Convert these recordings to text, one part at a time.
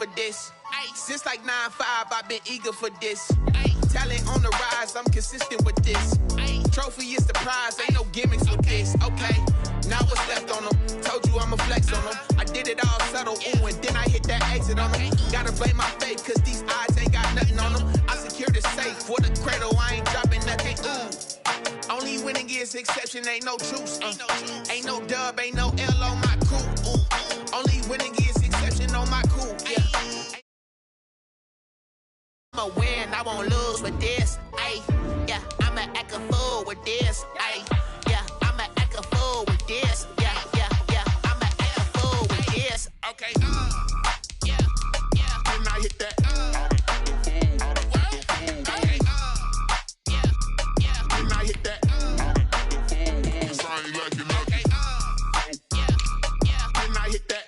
for this. Since like 9-5, I've been eager for this. Talent on the rise, I'm consistent with this. Trophy is the prize, ain't no gimmicks with this. Okay, now what's left on them? Told you I'ma flex on them. I did it all subtle, ooh, and then I hit that exit on them. Gotta blame my faith, cause these odds ain't got nothing on them. I secured the safe for the cradle, I ain't dropping nothing, ooh. Only winning is exception, ain't no truce. Ain't no dub, ain't no L on my cool. Only winning is exception on my cool, yeah. I'ma win, I won't lose with this, ayy. Yeah, I'ma act a fool with this, ayy. Yeah, I'ma act a fool with this, yeah, I'ma act a fool with this. Okay, yeah, when I hit that, okay, yeah, when I hit that, cause I ain't liking nothing. Yeah, when I hit that.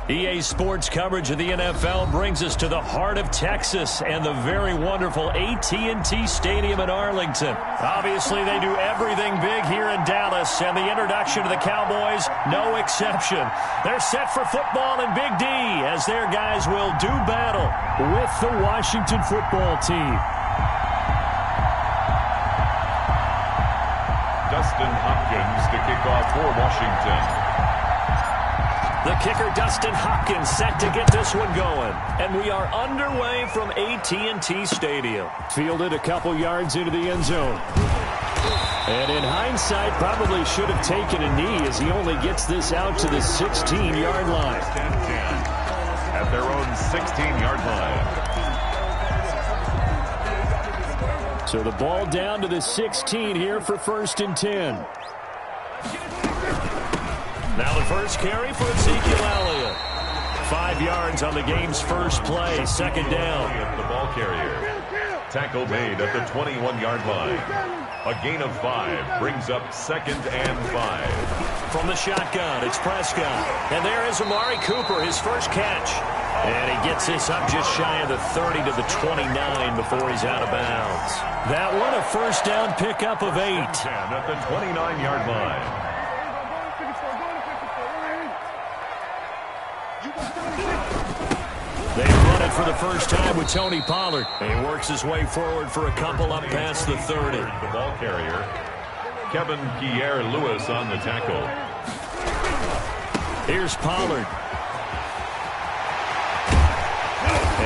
EA Sports coverage of the NFL brings us to the heart of Texas and the very wonderful AT&T Stadium in Arlington. Obviously, they do everything big here in Dallas, and the introduction to the Cowboys, no exception. They're set for football in Big D as their guys will do battle with the Washington football team. Dustin Hopkins to kick off for Washington. The kicker, Dustin Hopkins, set to get this one going. And we are underway from AT&T Stadium. Fielded a couple yards into the end zone. And in hindsight, probably should have taken a knee as he only gets this out to the 16-yard line. At their own 16-yard line. So the ball down to the 16 here for 1st and 10. Now the first carry for Ezekiel Elliott. 5 yards on the game's first play, 2nd down. The ball carrier. Tackle made at the 21-yard line. A gain of 5 brings up 2nd and 5. From the shotgun, it's Prescott. And there is Amari Cooper, his first catch. And he gets this up just shy of the 30 to the 29 before he's out of bounds. That one a first down pickup of 8. 10 at the 29-yard line. They run it for the first time with Tony Pollard. And he works his way forward for a couple up past the 30. The ball carrier, Kevin Pierre-Louis on the tackle. Here's Pollard.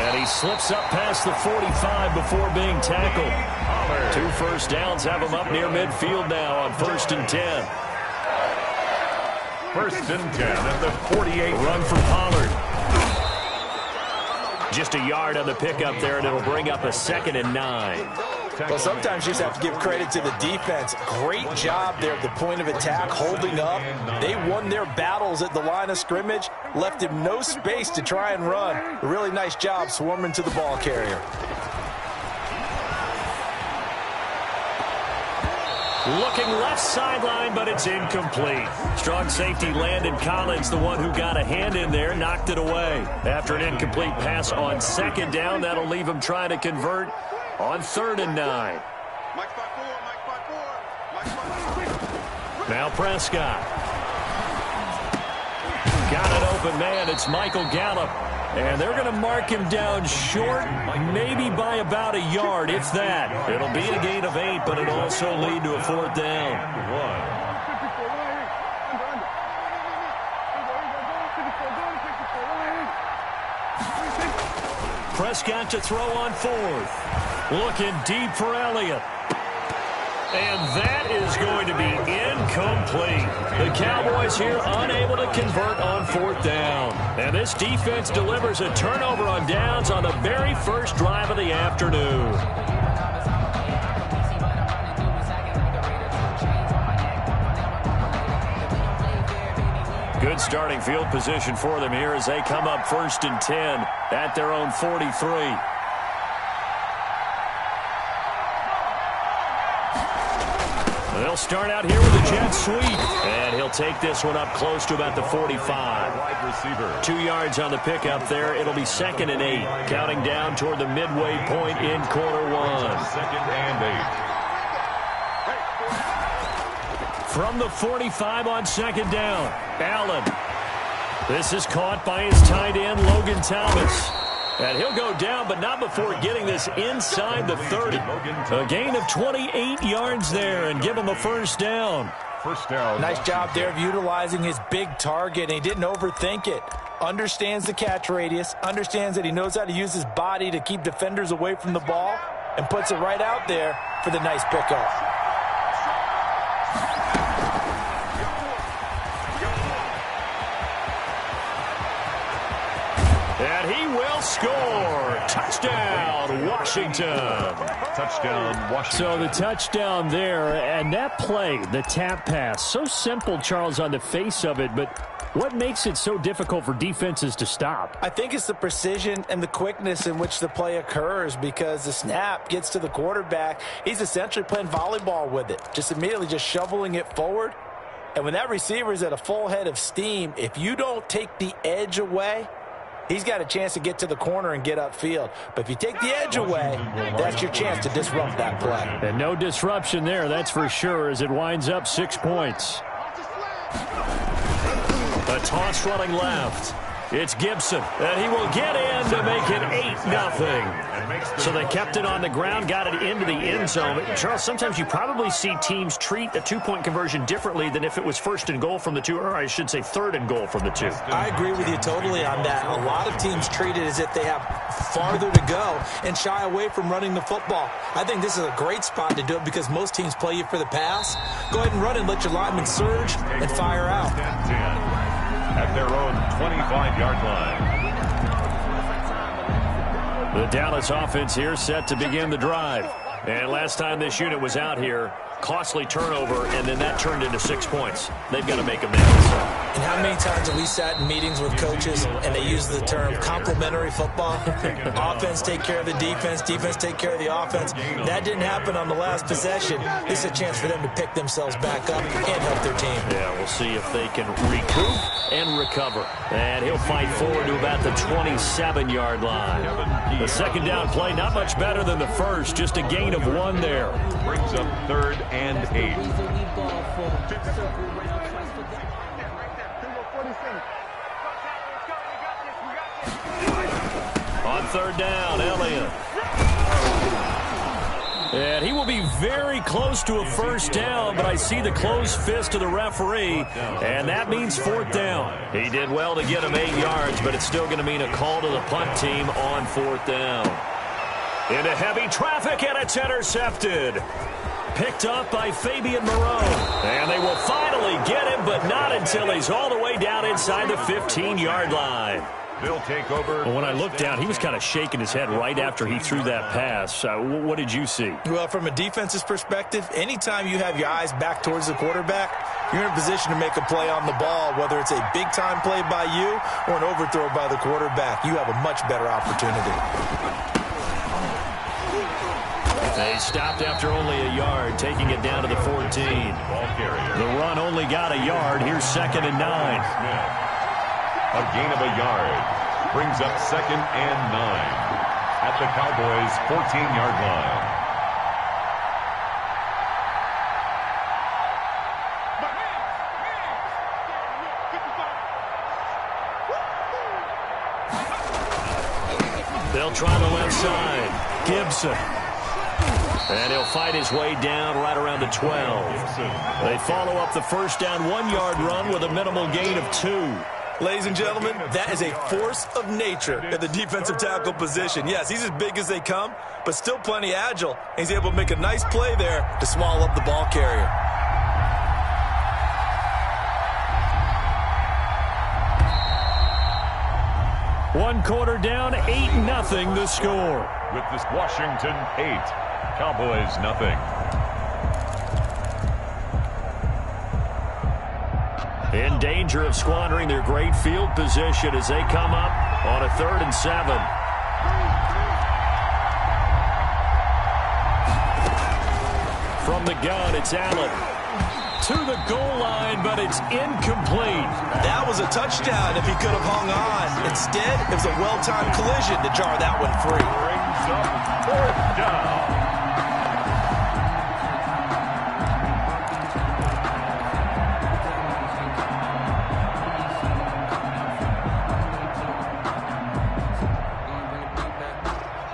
And he slips up past the 45 before being tackled. Pollard. 2 first downs have him up near midfield now on 1st and 10. 1st and 10 at the 48. Run for Pollard. Just a yard on the pickup there, and it'll bring up a 2nd and 9. Well, sometimes you just have to give credit to the defense. Great job there at the point of attack, holding up. They won their battles at the line of scrimmage, left him no space to try and run. A really nice job swarming to the ball carrier. Looking left sideline, but it's incomplete. Strong safety Landon Collins, the one who got a hand in there, knocked it away. After an incomplete pass on 2nd down, that'll leave him trying to convert on 3rd and 9. Now Prescott. Got an open man. It's Michael Gallup. And they're going to mark him down short, maybe by about a yard, if that. It'll be a gain of 8, but it'll also lead to a 4th down. Prescott to throw on 4th. Looking deep for Elliott. And that is going to be incomplete. The Cowboys here unable to convert on 4th down. And this defense delivers a turnover on downs on the very first drive of the afternoon. Good starting field position for them here as they come up 1st and 10 at their own 43. They'll start out here with a jet sweep. And he'll take this one up close to about the 45. Wide receiver. 2 yards on the pickup there. It'll be 2nd and 8. Counting down toward the midway point in quarter 1. 2nd and 8. From the 45 on 2nd down. Allen. This is caught by his tight end, Logan Thomas. And he'll go down, but not before getting this inside the 30. A gain of 28 yards there and give him a 1st down. First down. Nice job there of utilizing his big target, and he didn't overthink it. Understands the catch radius, understands that he knows how to use his body to keep defenders away from the ball, and puts it right out there for the nice pickup. And he will score. Touchdown, Washington. Touchdown, Washington. So the touchdown there, and that play, the tap pass, so simple, Charles, on the face of it, but what makes it so difficult for defenses to stop? I think it's the precision and the quickness in which the play occurs, because the snap gets to the quarterback. He's essentially playing volleyball with it, just immediately just shoveling it forward. And when that receiver is at a full head of steam, if you don't take the edge away, he's got a chance to get to the corner and get upfield. But if you take the edge away, that's your chance to disrupt that play. And no disruption there, that's for sure, as it winds up 6 points. A toss running left. It's Gibson, and he will get in to make it 8-0. So they kept it on the ground, got it into the end zone. Charles, sometimes you probably see teams treat a 2-point conversion differently than if it was 1st and goal from the 2, or I should say 3rd and goal from the 2. I agree with you totally on that. A lot of teams treat it as if they have farther to go and shy away from running the football. I think this is a great spot to do it because most teams play you for the pass. Go ahead and run and let your linemen surge and fire out. At their own 25-yard line. The Dallas offense here set to begin the drive. And last time this unit was out here, costly turnover, and then that turned into 6 points. They've got to make amends. And how many times have we sat in meetings with coaches and they use the term complementary football? Offense take care of the defense, defense take care of the offense. That didn't happen on the last possession. This is a chance for them to pick themselves back up and help their team. Yeah, we'll see if they can recoup and recover. And he'll fight forward to about the 27-yard line. The 2nd down play, not much better than the first, just a gain of 1 there. Brings up 3rd and 8. On 3rd down, Elliott. And he will be very close to a 1st down, but I see the closed fist of the referee, and that means 4th down. He did well to get him 8 yards, but it's still going to mean a call to the punt team on 4th down. Into heavy traffic, and it's intercepted. Picked up by Fabian Moreau. And they will finally get him, but not until he's all the way down inside the 15-yard line. They'll take over. Well, when I looked down, he was kind of shaking his head right after he threw that pass. What did you see? Well, from a defense's perspective, anytime you have your eyes back towards the quarterback, you're in a position to make a play on the ball, whether it's a big-time play by you or an overthrow by the quarterback. You have a much better opportunity. They stopped after only a yard, taking it down to the 14. The run only got a yard. Here's 2nd and 9. A gain of a yard brings up 2nd and 9 at the Cowboys' 14-yard line. They'll try the left side. Gibson. And he'll fight his way down right around the 12. They follow up the 1st down 1-yard run with a minimal gain of 2. Ladies and gentlemen, that is a force of nature at the defensive tackle position. Yes, he's as big as they come, but still plenty agile. He's able to make a nice play there to swallow up the ball carrier. One quarter down, 8-0 the score. With this Washington 8, Cowboys 0. In danger of squandering their great field position as they come up on a 3rd and 7. From the gun, it's Allen. To the goal line, but it's incomplete. That was a touchdown if he could have hung on. Instead, it was a well-timed collision to jar that one free. Brings up 4th down.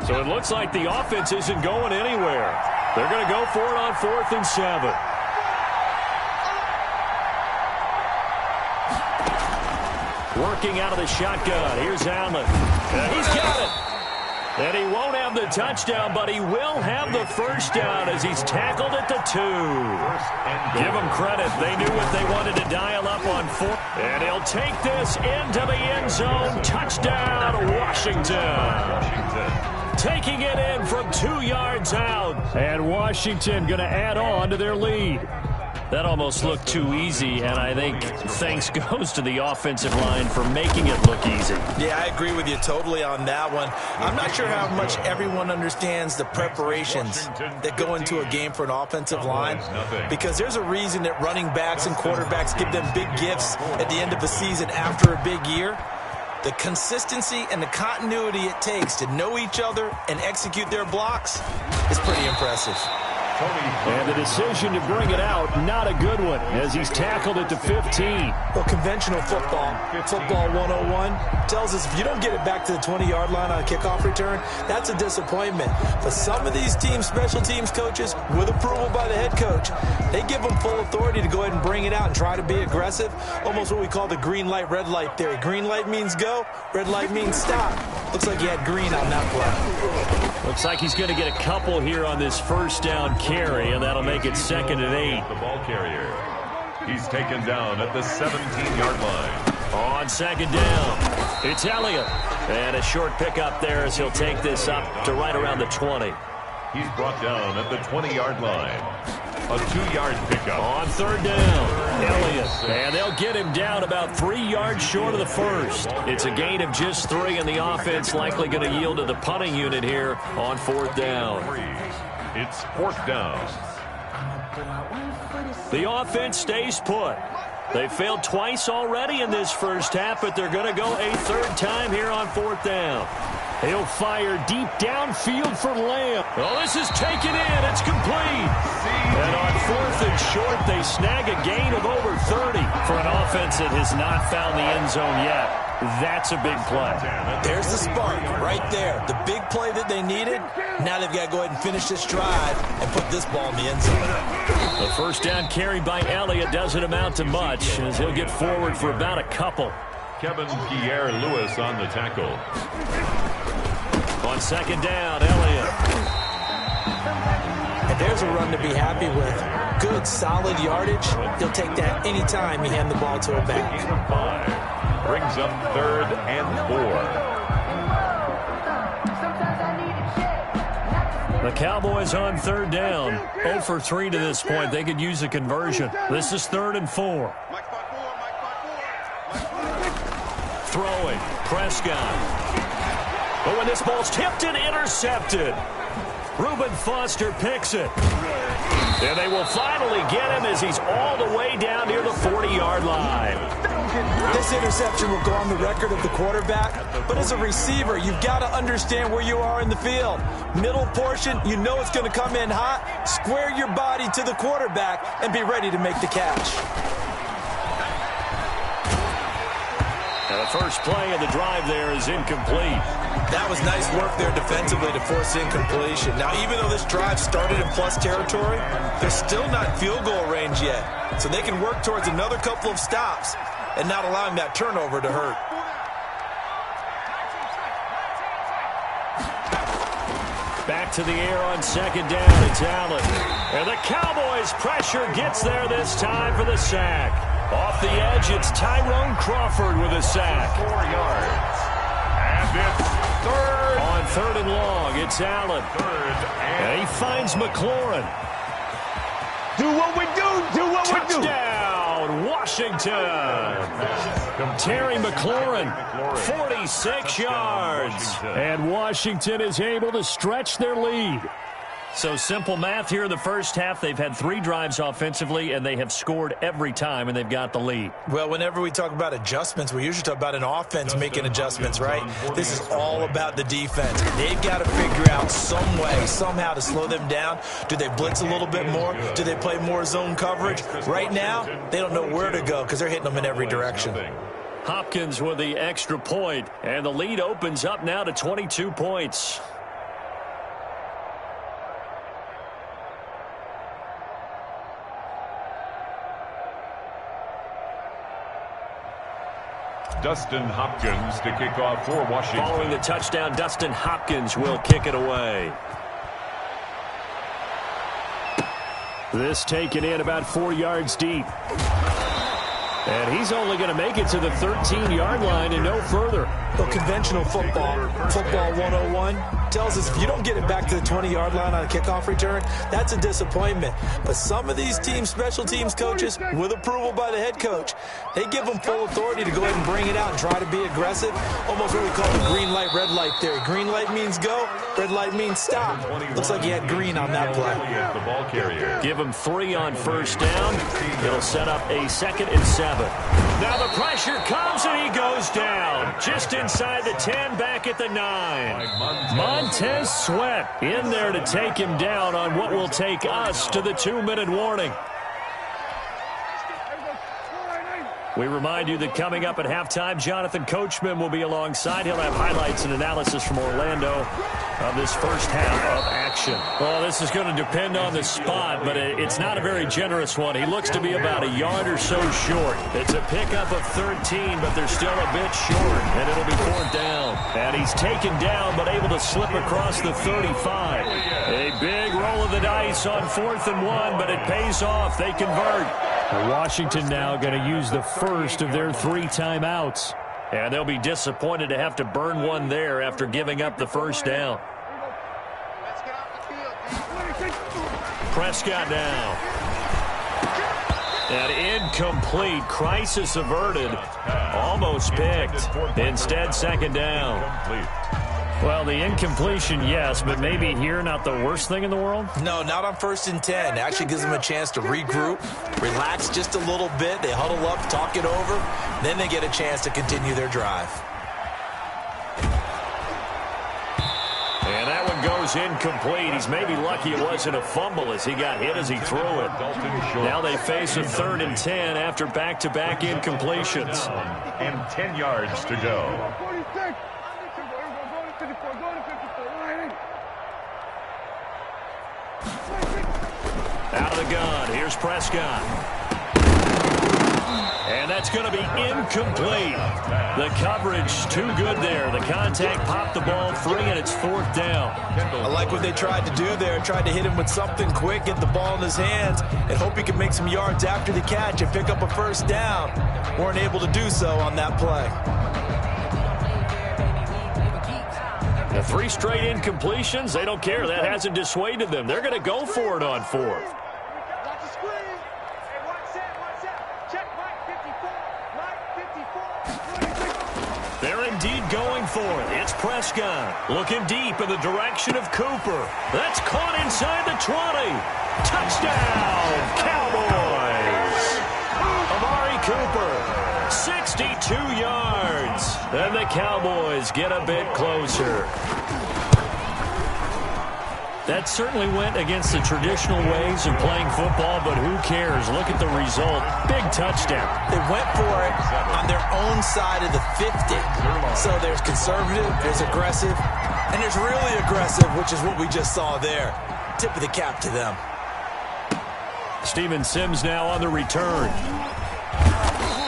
So it looks like the offense isn't going anywhere. They're going to go for it on 4th and 7. Working out of the shotgun. Here's Allen. He's got it. And he won't have the touchdown, but he will have the first down as he's tackled at the 2. Give him credit. They knew what they wanted to dial up on 4. And he'll take this into the end zone. Touchdown, Washington. Taking it in from 2 yards out. And Washington going to add on to their lead. That almost looked too easy, and I think thanks goes to the offensive line for making it look easy. Yeah, I agree with you totally on that one. I'm not sure how much everyone understands the preparations that go into a game for an offensive line, because there's a reason that running backs and quarterbacks give them big gifts at the end of a season after a big year. The consistency and the continuity it takes to know each other and execute their blocks is pretty impressive. And the decision to bring it out, not a good one, as he's tackled at the 15. Well, conventional football 101, tells us if you don't get it back to the 20-yard line on a kickoff return, that's a disappointment. But some of these teams, special teams coaches, with approval by the head coach, they give them full authority to go ahead and bring it out and try to be aggressive, almost what we call the green light, red light theory. Green light means go, red light means stop. Looks like he had green on that play. Looks like he's going to get a couple here on this first down carry, and that'll make it 2nd and 8. The ball carrier. He's taken down at the 17-yard line. On 2nd down, it's Elliott. And a short pickup there as he'll take this up to right around the 20. He's brought down at the 20-yard line. A 2-yard pickup. On 3rd down, Elliott. And they'll get him down about 3 yards short of the first. It's a gain of just 3, and the offense likely going to yield to the punting unit here on 4th down. It's 4th down. The offense stays put. They failed twice already in this first half, but they're going to go a 3rd time here on 4th down. He'll fire deep downfield for Lamb. Oh, this is taken in. It's complete. And on 4th and short, they snag a gain of over 30 for an offense that has not found the end zone yet. That's a big play. There's the spark right there. The big play that they needed. Now they've got to go ahead and finish this drive and put this ball in the end zone. The first down carry by Elliott doesn't amount to much as he'll get forward for about a couple. Kevin Pierre-Louis on the tackle. On 2nd down, Elliott. And there's a run to be happy with. Good, solid yardage. He'll take that anytime you hand the ball to a back. 5 brings up 3rd and 4. The Cowboys on 3rd down. 0 for 3 to this point. They could use a conversion. This is 3rd and 4. Throwing. Prescott. But when this ball's tipped and intercepted, Reuben Foster picks it. And they will finally get him as he's all the way down near the 40-yard line. This interception will go on the record of the quarterback, but as a receiver, you've got to understand where you are in the field. Middle portion, you know it's going to come in hot. Square your body to the quarterback and be ready to make the catch. And the first play of the drive there is incomplete. That was nice work there defensively to force incompletion. Now, even though this drive started in plus territory, they're still not field goal range yet. So they can work towards another couple of stops. and not allowing that turnover to hurt. Back to the air on second down. It's Allen. And the Cowboys' pressure gets there this time for the sack. Off the edge, it's Tyrone Crawford with a sack. 4 yards. And it's third. On third and long, it's Allen. And he finds McLaurin. Do what we do. Do what we do. Touchdown, Washington. Terry McLaurin, 46 yards. And Washington is able to stretch their lead. So simple math here in the first half. They've had 3 drives offensively, and they have scored every time, and they've got the lead. Well, whenever we talk about adjustments, we usually talk about an offense making adjustments, right? This is all about the defense. They've got to figure out some way, somehow to slow them down. Do they blitz a little bit more? Do they play more zone coverage? Right now, they don't know where to go because they're hitting them in every direction. Hopkins with the extra point, and the lead opens up now to 22 points. Dustin Hopkins to kick off for Washington. Following the touchdown, Dustin Hopkins will kick it away. This taken in about 4 yards deep. And he's only going to make it to the 13-yard line and no further. Well, conventional football 101, tells us if you don't get it back to the 20-yard line on a kickoff return, that's a disappointment. But some of these teams, special teams coaches, with approval by the head coach, they give them full authority to go ahead and bring it out and try to be aggressive. Almost what we call the green light, red light theory. Green light means go, red light means stop. Looks like he had green on that play. The ball carrier. Give him 3 on first down. It'll set up a 2nd and 7. Now the pressure comes and he goes down. Just inside the 10, back at the 9. Montez Sweat in there to take him down on what will take us to the 2-minute warning. We remind you that coming up at halftime, Jonathan Coachman will be alongside. He'll have highlights and analysis from Orlando of this first half of action. Well, this is going to depend on the spot, but it's not a very generous one. He looks to be about a yard or so short. It's a pickup of 13, but they're still a bit short, and it'll be 4th down. And he's taken down, but able to slip across the 35. A big roll of the dice on 4th and 1, but it pays off. They convert. Washington now going to use the first of their 3 timeouts. And they'll be disappointed to have to burn one there after giving up the first down. Prescott now. And incomplete. Crisis averted. Almost picked. Instead, 2nd down. Well, the incompletion, yes, but maybe here not the worst thing in the world? No, not on 1st and 10. It actually gives them a chance to regroup, relax just a little bit. They huddle up, talk it over. Then they get a chance to continue their drive. And that one goes incomplete. He's maybe lucky it wasn't a fumble as he got hit as he threw it. Now they face a 3rd and 10 after back-to-back incompletions. And 10 yards to go. Out of the gun, here's Prescott. And that's going to be incomplete. The coverage too good there. The contact popped the ball free, and it's 4th down. I like what they tried to do there. Tried to hit him with something quick, get the ball in his hands, and hope he can make some yards after the catch and pick up a first down. Weren't able to do so on that play. The 3 straight incompletions, they don't care. That hasn't dissuaded them. They're going to go for it on 4th. They're indeed going for it. It's Prescott looking deep in the direction of Cooper. That's caught inside the 20. Touchdown, Cowboys. Amari Cooper, 62 yards. And the Cowboys get a bit closer. That certainly went against the traditional ways of playing football, but who cares? Look at the result. Big touchdown. They went for it on their own side of the 50. So there's conservative, there's aggressive, and there's really aggressive, which is what we just saw there. Tip of the cap to them. Steven Sims now on the return.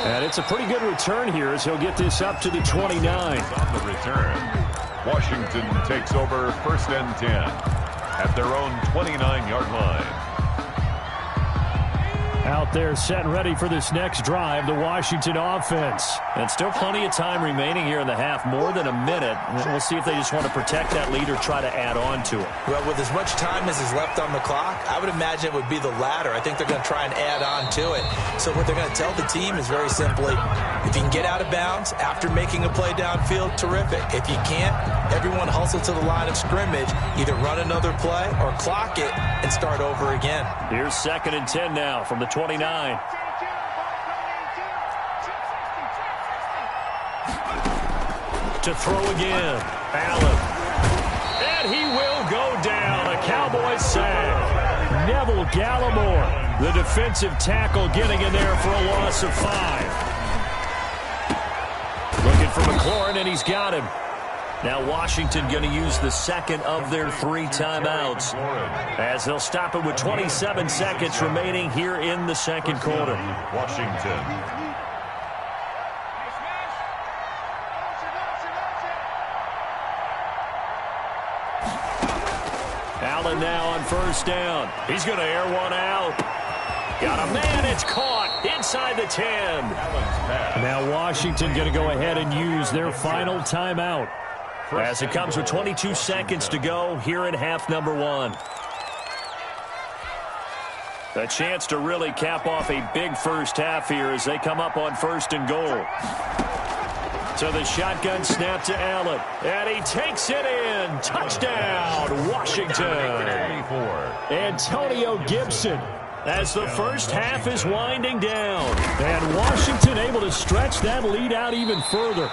And it's a pretty good return here as he'll get this up to the 29. On the return, Washington takes over 1st and 10 at their own 29-yard line. Out there set and ready for this next drive, the Washington offense. And still plenty of time remaining here in the half, more than a minute. We'll see if they just want to protect that lead or try to add on to it. Well, with as much time as is left on the clock, I would imagine it would be the latter. I think they're going to try and add on to it. So what they're going to tell the team is very simply, if you can get out of bounds after making a play downfield, terrific. If you can't, everyone hustle to the line of scrimmage, either run another play or clock it and start over again. Here's 2nd and 10 now from the 29. To throw again, Allen. And he will go down. A Cowboys sack. Neville Gallimore, the defensive tackle, getting in there for a loss of 5. Looking for McLaurin, and he's got him. Now Washington going to use the second of their 3 timeouts as they'll stop it with 27 seconds remaining here in the second quarter. Washington. Allen now on 1st down. He's going to air one out. Got a man. It's caught inside the 10. Now Washington going to go ahead and use their final timeout as it comes with 22 seconds to go here in half number 1. A chance to really cap off a big first half here as they come up on 1st and goal. So the shotgun snap to Allen, and he takes it in. Touchdown, Washington. Antonio Gibson, as the first half is winding down. And Washington able to stretch that lead out even further.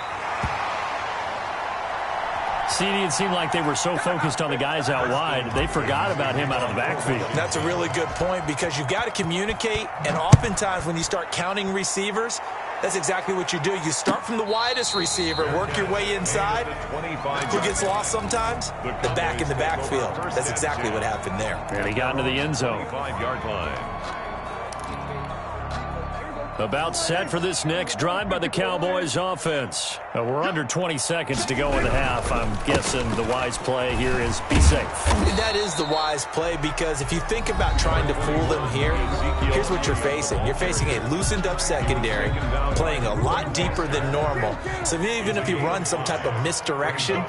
It seemed like they were so focused on the guys out wide, they forgot about him out of the backfield. That's a really good point because you've got to communicate, and oftentimes when you start counting receivers, that's exactly what you do. You start from the widest receiver, work your way inside. Who gets lost sometimes? The back in the backfield. That's exactly what happened there. And he got into the end zone. 5-yard line. About set for this next drive by the Cowboys offense. We're under 20 seconds to go in the half. I'm guessing the wise play here is be safe. That is the wise play because if you think about trying to fool them here, here's what you're facing. You're facing a loosened up secondary, playing a lot deeper than normal. So even if you run some type of misdirection,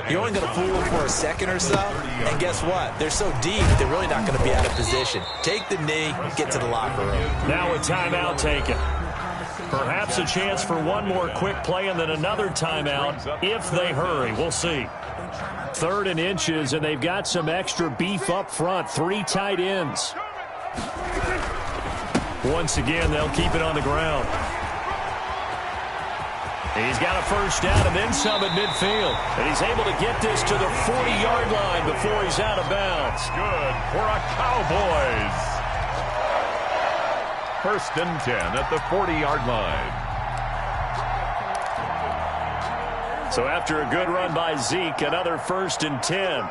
you're only going to fool them for a second or so. And guess what? They're so deep, they're really not going to be out of position. Take the knee, get to the locker room. Now a timeout taken. Perhaps a chance for one more quick play and then another timeout if they hurry. We'll see. 3rd and inches, and they've got some extra beef up front. 3 tight ends. Once again, they'll keep it on the ground. He's got a first down and then some at midfield. And he's able to get this to the 40-yard line before he's out of bounds. Good for a Cowboys. 1st and 10 at the 40-yard line. So after a good run by Zeke, another 1st and 10.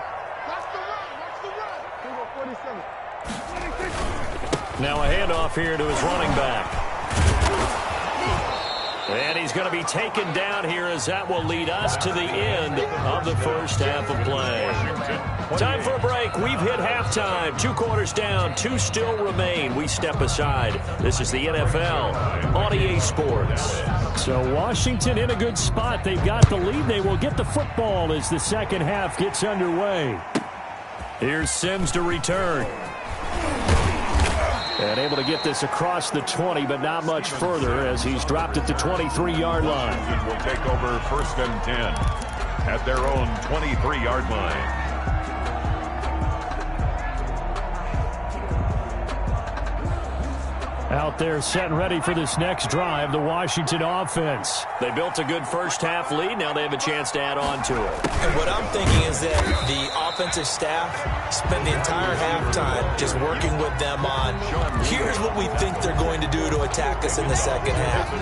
Now a handoff here to his running back. And he's going to be taken down here as that will lead us to the end of the first half of play. Time for a break. We've hit halftime. 2 quarters down. 2 still remain. We step aside. This is the NFL on EA Sports. So Washington in a good spot. They've got the lead. They will get the football as the second half gets underway. Here's Sims to return. And able to get this across the 20, but not much further as he's dropped at the 23-yard line. Will take over 1st and 10 at their own 23-yard line. Out there set and ready for this next drive, the Washington offense. They built a good first half lead. Now they have a chance to add on to it. And what I'm thinking is that the offensive staff spent the entire halftime just working with them on, here's what we think they're going to do to attack us in the second half.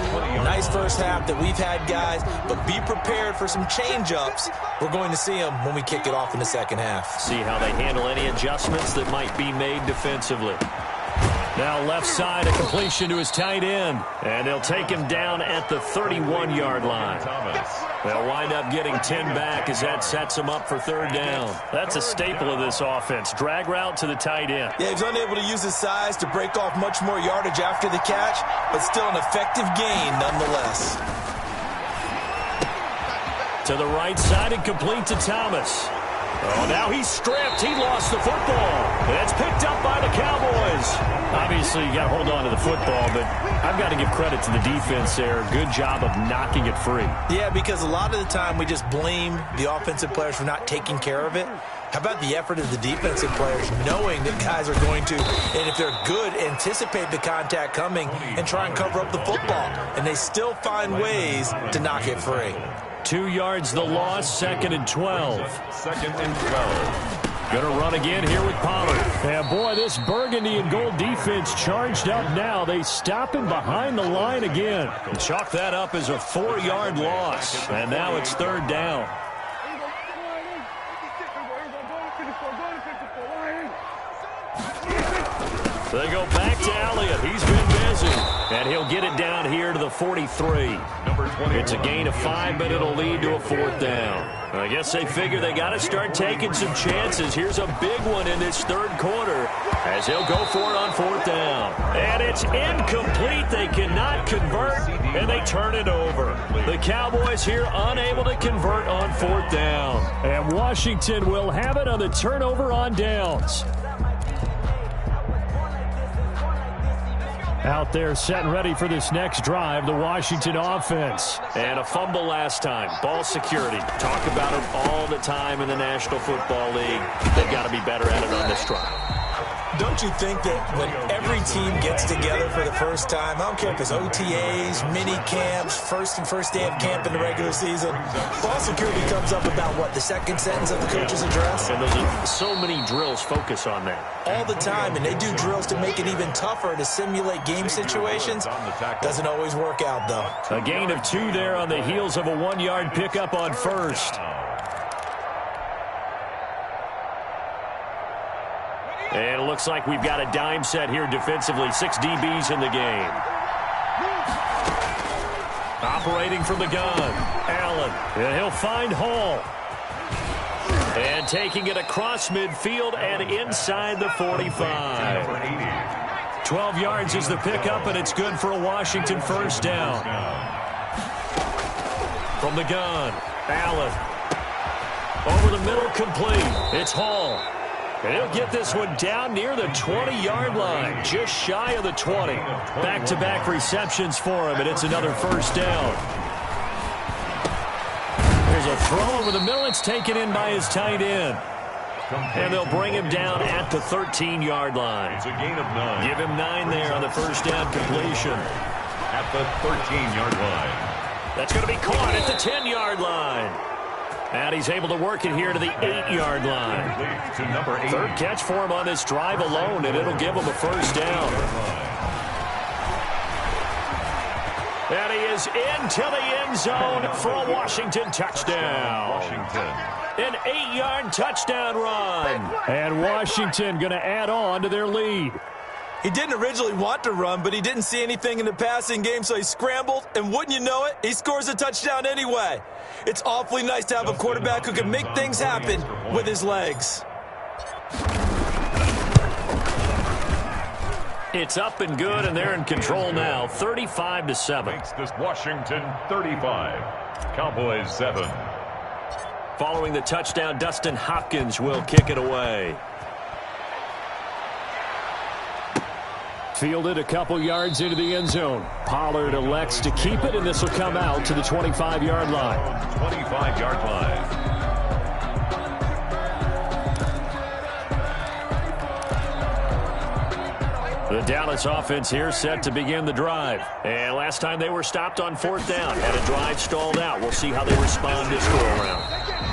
Nice first half that we've had, guys, but be prepared for some change-ups. We're going to see them when we kick it off in the second half. See how they handle any adjustments that might be made defensively. Now left side, a completion to his tight end. And they'll take him down at the 31-yard line. They'll wind up getting 10 back as that sets them up for third down. That's a staple of this offense. Drag route to the tight end. Yeah, he's unable to use his size to break off much more yardage after the catch, but still an effective gain nonetheless. To the right side and complete to Thomas. Oh, now he's stripped. He lost the football. And it's picked up by the Cowboys. Obviously, you got to hold on to the football, but I've got to give credit to the defense there. Good job of knocking it free. Yeah, because a lot of the time we just blame the offensive players for not taking care of it. How about the effort of the defensive players knowing that guys are going to, and if they're good, anticipate the contact coming and try and cover up the football. And they still find ways to knock it free. 2 yards the loss, 2nd and 12. 2nd and 12. Going to run again here with Pollard. And boy, this burgundy and gold defense charged up now. They stop him behind the line again. Chalk that up as a 4-yard loss. And now it's third down. They go back to Elliott. He's been busy. And he'll get it down here to the 43. It's a gain of 5, but it'll lead to a 4th down. I guess they figure they got to start taking some chances. Here's a big one in this third quarter as he'll go for it on 4th down. And it's incomplete. They cannot convert, and they turn it over. The Cowboys here unable to convert on 4th down. And Washington will have it on the turnover on downs. Out there set and ready for this next drive, the Washington offense. And a fumble last time. Ball security. Talk about it all the time in the National Football League. They've got to be better at it on this drive. Don't you think that when every team gets together for the first time, I don't care if it's OTAs, mini camps, first day of camp in the regular season, ball security comes up about what, the second sentence of the coach's address? And those are so many drills focus on that. All the time, and they do drills to make it even tougher to simulate game situations. Doesn't always work out, though. A gain of 2 there on the heels of a 1-yard pickup on first. And it looks like we've got a dime set here defensively. 6 DBs in the game. Operating from the gun, Allen. And he'll find Hall. And taking it across midfield and inside the 45. 12 yards is the pickup, and it's good for a Washington first down. From the gun, Allen. Over the middle, complete. It's Hall. And he'll get this one down near the 20-yard line, just shy of the 20. Back-to-back receptions for him, and it's another first down. There's a throw over the middle. It's taken in by his tight end. And they'll bring him down at the 13-yard line. It's a gain of 9. Give him 9 there on the first down completion. At the 13-yard line. That's going to be caught at the 10-yard line. And he's able to work it here to the 8-yard line. To number 8. Third catch for him on this drive alone, and it'll give him a first down. And he is into the end zone for a Washington touchdown. An 8-yard touchdown run. And Washington going to add on to their lead. He didn't originally want to run, but he didn't see anything in the passing game, so he scrambled, and wouldn't you know it, he scores a touchdown anyway. It's awfully nice to have a quarterback who can make things happen with his legs. It's up and good, and they're in control now, 35-7. Makes this Washington 35, Cowboys 7. Following the touchdown, Dustin Hopkins will kick it away. Fielded a couple yards into the end zone. Pollard elects to keep it, and this will come out to the 25-yard line. 25-yard line. The Dallas offense here set to begin the drive. And last time they were stopped on 4th down. Had a drive stalled out. We'll see how they respond this go-around.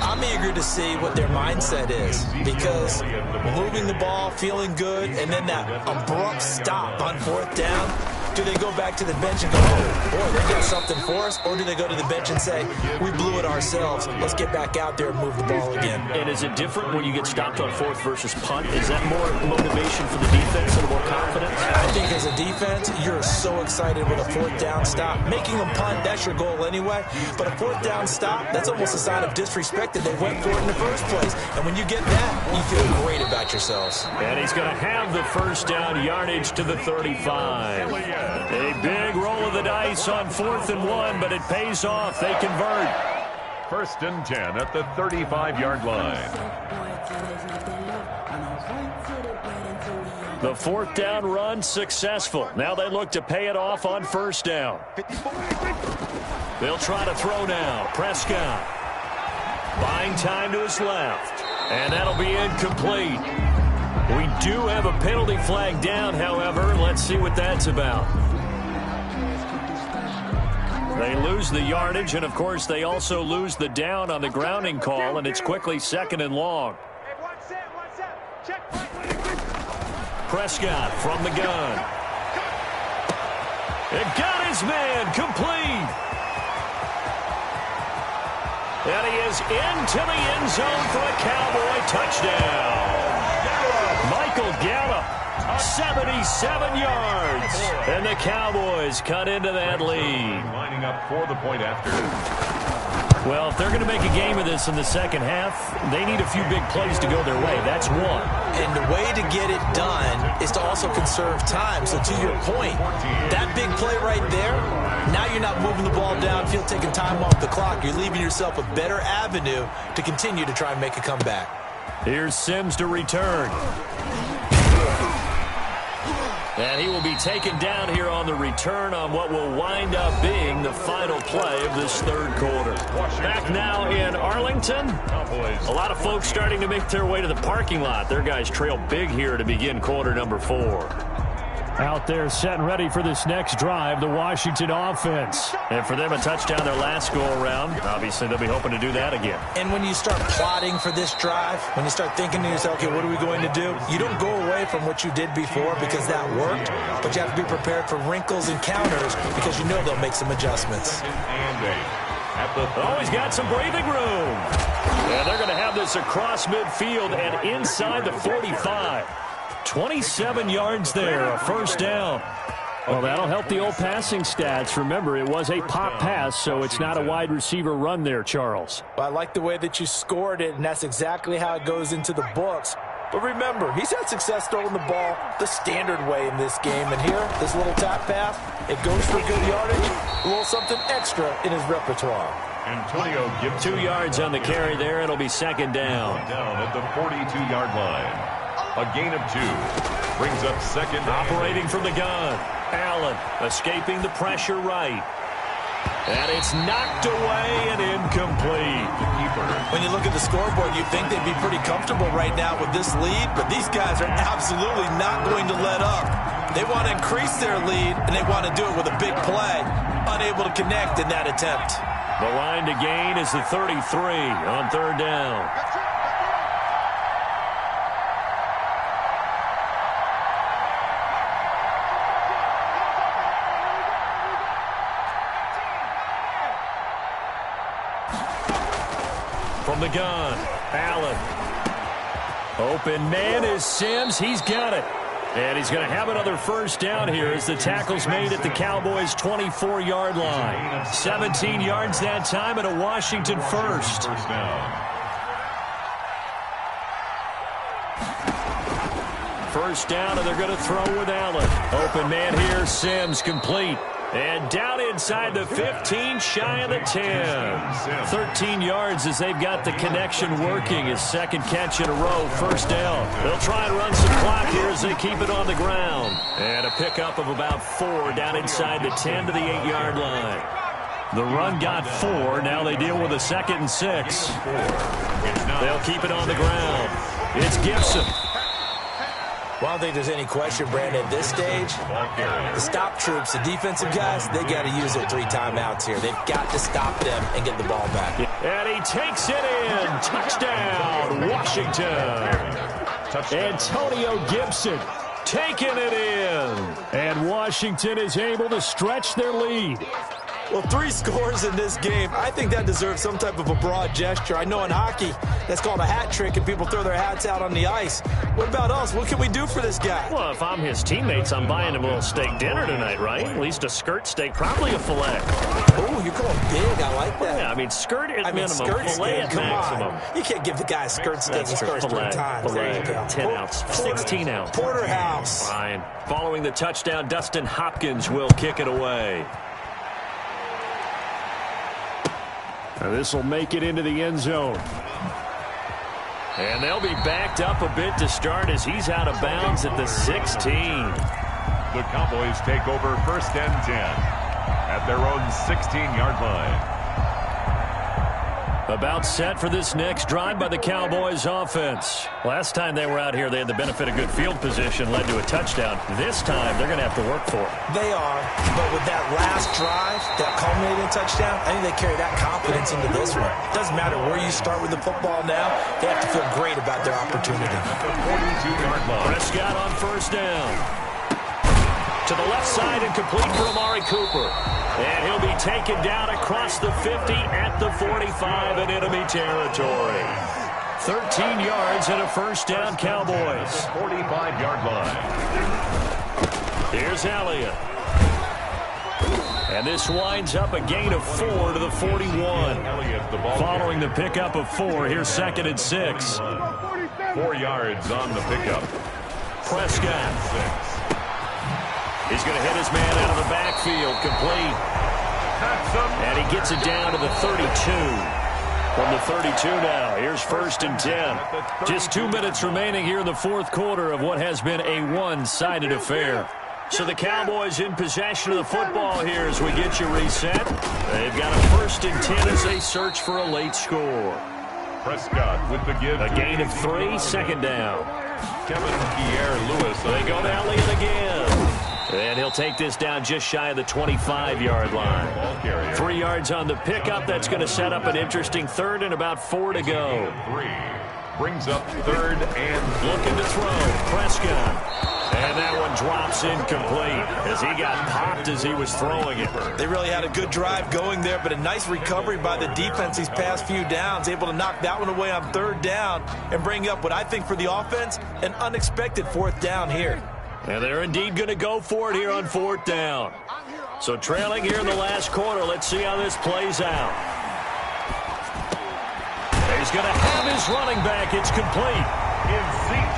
I'm eager to see what their mindset is, because moving the ball, feeling good, and then that abrupt stop on 4th down Do they go back to the bench and go, oh, boy, they got something for us? Or do they go to the bench and say, we blew it ourselves. Let's get back out there and move the ball again. And is it different when you get stopped on fourth versus punt? Is that more motivation for the defense and more confidence? I think as a defense, you're so excited with a fourth down stop. Making them punt, that's your goal anyway. But a fourth down stop, that's almost a sign of disrespect that they went for it in the first place. And when you get that, you feel great about yourselves. And he's going to have the first down yardage to the 35. A big roll of the dice on 4th and 1, but it pays off. They convert. 1st and 10 at the 35-yard line. The 4th down run successful. Now they look to pay it off on 1st down. They'll try to throw now. Prescott buying time to his left. And that'll be incomplete. We do have a penalty flag down, however. Let's see what that's about. They lose the yardage, and, of course, they also lose the down on the grounding call, and it's quickly 2nd and long. Prescott from the gun. It got his man complete. And he is into the end zone for a Cowboy touchdown. Michael Gallup, 77 yards. And the Cowboys cut into that lead. Lining up for the point after. Well, if they're going to make a game of this in the second half, they need a few big plays to go their way. That's one. And the way to get it done is to also conserve time. So to your point, that big play right there, now you're not moving the ball downfield, taking time off the clock. You're leaving yourself a better avenue to continue to try and make a comeback. Here's Sims to return. And he will be taken down here on the return on what will wind up being the final play of this 3rd quarter. Back now in Arlington. A lot of folks starting to make their way to the parking lot. Their guys trail big here to begin quarter number 4. Out there set and ready for this next drive, the Washington offense. And for them, a touchdown their last go-around. Obviously, they'll be hoping to do that again. And when you start plotting for this drive, when you start thinking to yourself, okay, what are we going to do? You don't go away from what you did before because that worked, but you have to be prepared for wrinkles and counters because you know they'll make some adjustments. Always got some breathing room. And they're going to have this across midfield and inside the 45. 27 yards there, a 1st down. Well, that'll help the old passing stats. Remember, it was a pop pass, so it's not a wide receiver run there, Charles. Well, I like the way that you scored it, and that's exactly how it goes into the books. But remember, he's had success throwing the ball the standard way in this game. And here, this little tap pass, it goes for good yardage, a little something extra in his repertoire. Antonio Gibson. 2 yards on the carry there. It'll be 2nd down. Down at the 42-yard line. A gain of 2. Brings up 2nd. Operating from the gun. Allen escaping the pressure right. And it's knocked away and incomplete. When you look at the scoreboard, you'd think they'd be pretty comfortable right now with this lead, but these guys are absolutely not going to let up. They want to increase their lead, and they want to do it with a big play. Unable to connect in that attempt. The line to gain is the 33 on 3rd down. From the gun, Allen. Open man is Sims. He's got it. And he's going to have another 1st down here as the tackle's made at the Cowboys' 24-yard line. 17 yards that time and a Washington 1st. 1st down. 1st down, and they're going to throw with Allen. Open man here, Sims complete. And down inside the 15, shy of the 10. 13 yards as they've got the connection working. His 2nd catch in a row, 1st down. They'll try and run some clock here as they keep it on the ground. And a pickup of about 4 down inside the 10 to the 8-yard line. The run got 4. Now they deal with a 2nd and 6. They'll keep it on the ground. It's Gibson. Well, I don't think there's any question, Brandon, at this stage, the stop troops, the defensive guys, they got to use their 3 timeouts here. They've got to stop them and get the ball back. And he takes it in. Touchdown, Washington. Antonio Gibson, taking it in. And Washington is able to stretch their lead. Well, 3 scores in this game. I think that deserves some type of a broad gesture. I know in hockey, that's called a hat trick, and people throw their hats out on the ice. What about us? What can we do for this guy? Well, if I'm his teammates, I'm buying him a little steak dinner tonight, right? At least a skirt steak, probably a filet. Oh, you're going big. I like that. Yeah, I mean, skirt at minimum, skirt filet steak, at maximum. On. You can't give the guy a skirt steak. That's He scores 3 times. Filet, There you go. 10 ounce, 16 ounce. Porterhouse. Fine. Following the touchdown, Dustin Hopkins will kick it away. Now this will make it into the end zone. And they'll be backed up a bit to start as he's out of bounds at the 16. The Cowboys take over 1st and 10 at their own 16-yard line. About set for this next drive by the Cowboys offense. Last time they were out here, they had the benefit of good field position, led to a touchdown. This time, they're going to have to work for it. They are, but with that last drive, that culminating touchdown, I think they carry that confidence into this one. Doesn't matter where you start with the football now, they have to feel great about their opportunity. 42-yard line. Prescott on 1st down. To the left side and complete for Amari Cooper. And he'll be taken down across the 50 at the 45 in enemy territory. 13 yards and a 1st down, Cowboys. 45-yard line. Here's Elliott. And this winds up a gain of 4 to the 41. Following the pickup of 4, here's 2nd and 6. 4 yards on the pickup. Prescott. He's going to hit his man out of the backfield, complete. And he gets it down to the 32. From the 32 now, here's 1st and 10. Just 2 minutes remaining here in the 4th quarter of what has been a one-sided affair. So the Cowboys in possession of the football here as we get you reset. They've got a 1st and 10 as they search for a late score. Prescott with the give. A gain of 3, 2nd down. Kevin Pierre-Louis. They go to Elliott again. And he'll take this down just shy of the 25-yard line. 3 yards on the pickup. That's going to set up an interesting 3rd and about 4 to go. 3 brings up 3rd and looking to throw. Prescott. And that one drops incomplete as he got popped as he was throwing it. They really had a good drive going there, but a nice recovery by the defense these past few downs. Able to knock that one away on 3rd down and bring up what I think for the offense, an unexpected 4th down here. And they're indeed going to go for it here on 4th down. So trailing here in the last quarter, let's see how this plays out. He's going to have his running back. It's complete.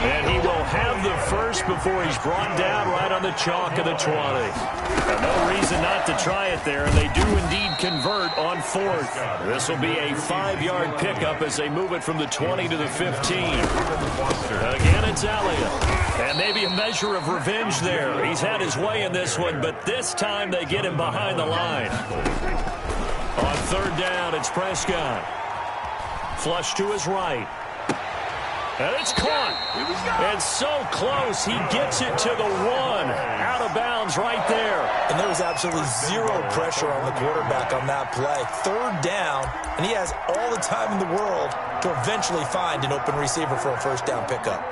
And he will have the first before he's brought down right on the chalk of the 20. And no reason not to try it there, and they do indeed convert on 4th. This will be a 5-yard pickup as they move it from the 20 to the 15. Again, it's Elliott. And maybe a measure of revenge there. He's had his way in this one, but this time they get him behind the line. On 3rd down, it's Prescott. Flush to his right. And it's caught. And so close, he gets it to the 1. Out of bounds right there. And there was absolutely zero pressure on the quarterback on that play. 3rd down, and he has all the time in the world to eventually find an open receiver for a 1st down pickup.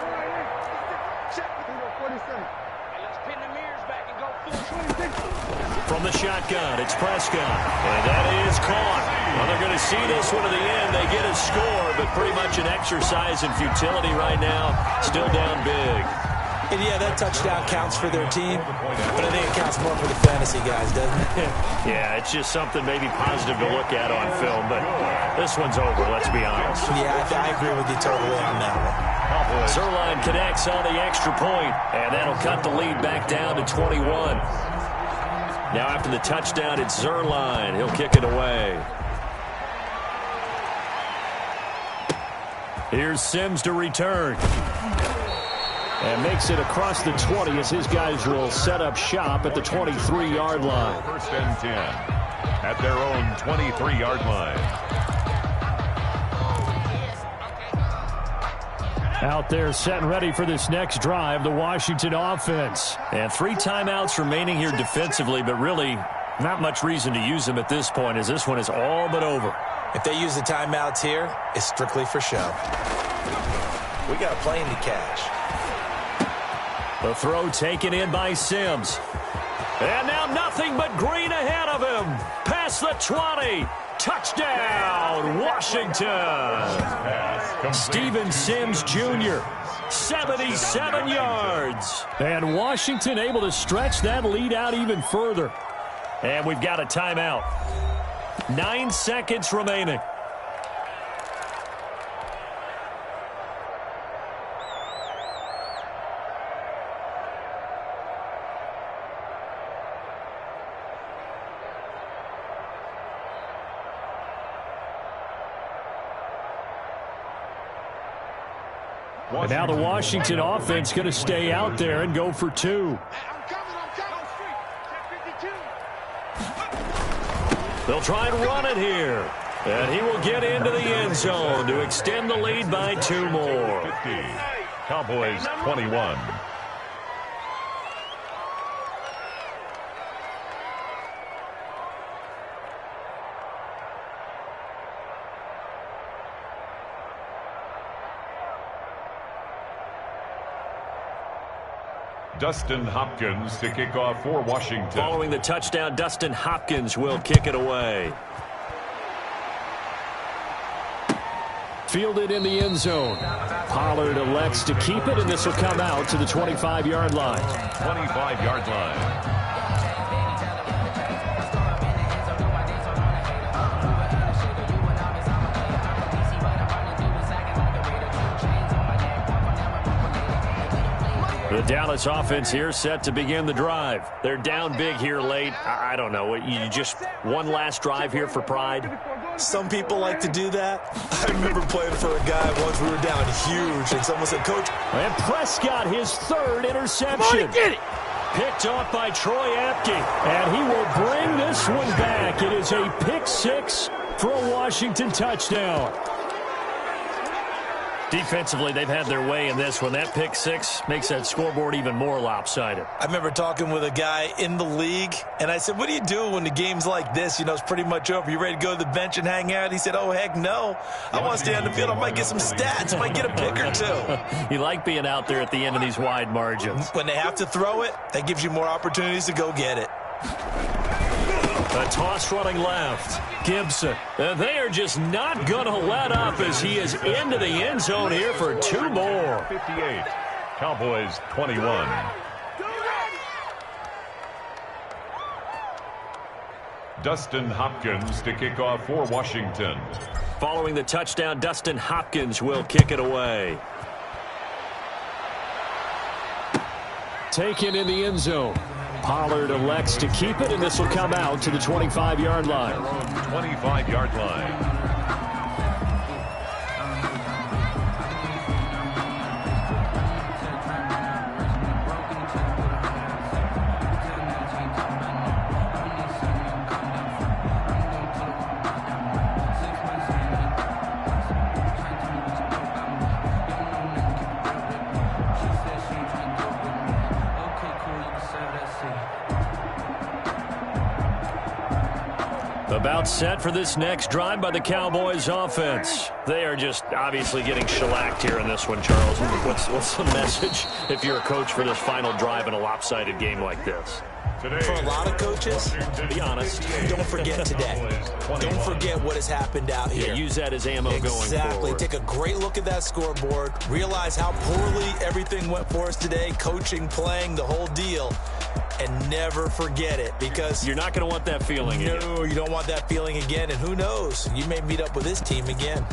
From the shotgun, it's Prescott. And that is caught. Well, they're going to see this one to the end. They get a score, but pretty much an exercise in futility right now. Still down big. And yeah, that touchdown counts for their team, but I think it counts more for the fantasy guys, doesn't it? Yeah, it's just something maybe positive to look at on film, but this one's over, let's be honest. Yeah, I agree with you totally on that one. Zuerlein connects on the extra point, and that'll cut the lead back down to 21. Now after the touchdown, it's Zuerlein. He'll kick it away. Here's Sims to return. And makes it across the 20 as his guys will set up shop at the 23-yard line. 1st and 10 at their own 23-yard line. Out there set and ready for this next drive, the Washington offense. And 3 timeouts remaining here defensively, but really not much reason to use them at this point as this one is all but over. If they use the timeouts here, it's strictly for show. We got a plane to catch. The throw taken in by Sims. And now nothing but green ahead of him. Past the 20. Touchdown, Washington. Steven Sims Jr., 77 yards. And Washington able to stretch that lead out even further. And we've got a timeout. 9 seconds remaining. And now the Washington offense going to stay out there and go for 2. They'll try and run it here. And he will get into the end zone to extend the lead by 2 more. 50. Cowboys 21. Dustin Hopkins to kick off for Washington. Following the touchdown, Dustin Hopkins will kick it away. Fielded in the end zone. Pollard elects to keep it, and this will come out to the 25-yard line. 25-yard line. The Dallas offense here set to begin the drive. They're down big here late. I don't know. You just one last drive here for pride? Some people like to do that. I remember playing for a guy once we were down huge, and someone said, Coach. And Prescott, his 3rd interception. Get it. Picked off by Troy Apke. And he will bring this one back. It is a pick 6 for a Washington touchdown. Defensively, they've had their way in this one. That pick 6 makes that scoreboard even more lopsided. I remember talking with a guy in the league, and I said, what do you do when the game's like this? You know, it's pretty much over. You ready to go to the bench and hang out? He said, oh, heck no. I want to stay on the field. I might get some stats. I might get a pick or 2. You like being out there at the end of these wide margins. When they have to throw it, that gives you more opportunities to go get it. A toss running left. Gibson. And they are just not going to let up as he is into the end zone here for 2 more. 58. Cowboys 21. Dustin Hopkins to kick off for Washington. Following the touchdown, Dustin Hopkins will kick it away. Taken in the end zone. Pollard elects to keep it, and this will come out to the 25-yard line. 25-yard line. About set for this next drive by the Cowboys offense. They are just obviously getting shellacked here in this one, Charles. What's the message if you're a coach for this final drive in a lopsided game like this? Today, for a lot of coaches, be honest, don't forget today. Don't forget what has happened out here. Yeah, use that as ammo going forward. Exactly. Take a great look at that scoreboard. Realize how poorly everything went for us today. Coaching, playing, the whole deal. And never forget it, because you're not going to want that feeling again. No, you don't want that feeling again. And who knows? You may meet up with this team again.